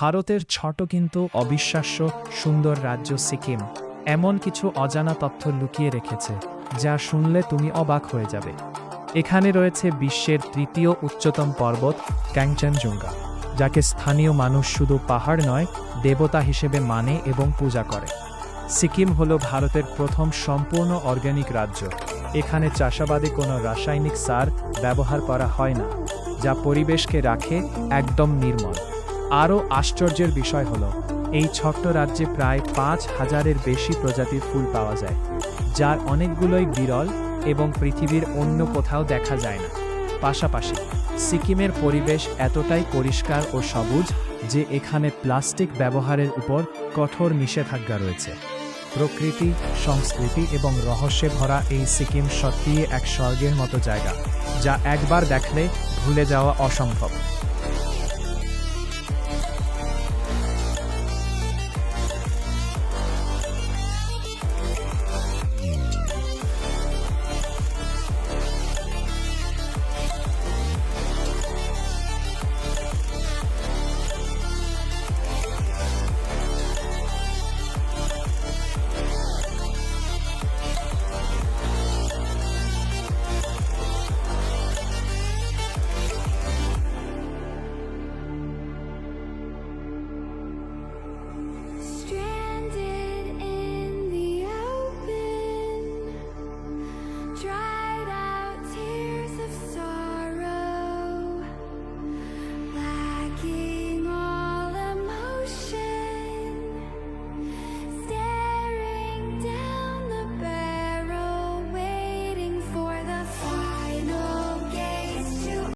ভারতের ছোট কিন্তু অবিশ্বাস্য সুন্দর রাজ্য সিকিম এমন কিছু অজানা তথ্য লুকিয়ে রেখেছে যা শুনলে তুমি অবাক হয়ে যাবে। এখানে রয়েছে বিশ্বের তৃতীয় উচ্চতম পর্বত কাঞ্চনজঙ্ঘা, যাকে স্থানীয় মানুষ শুধু পাহাড় নয়, দেবতা হিসেবে মানে এবং পূজা করে। সিকিম হল ভারতের প্রথম সম্পূর্ণ অর্গানিক রাজ্য। এখানে চাষাবাদে কোনো রাসায়নিক সার ব্যবহার করা হয় না, যা পরিবেশকে রাখে একদম নির্মল। আরও আশ্চর্যের বিষয় হল, এই ছোট্ট রাজ্যে প্রায় ৫,০০০-এর বেশি প্রজাতির ফুল পাওয়া যায়, যার অনেকগুলোই বিরল এবং পৃথিবীর অন্য কোথাও দেখা যায় না। পাশাপাশি সিকিমের পরিবেশ এতটাই পরিষ্কার ও সবুজ যে এখানে প্লাস্টিক ব্যবহারের উপর কঠোর নিষেধাজ্ঞা রয়েছে। প্রকৃতি, সংস্কৃতি এবং রহস্যে ভরা এই সিকিম সত্যিই এক স্বর্গের মতো জায়গা, যা একবার দেখলে ভুলে যাওয়া অসম্ভব।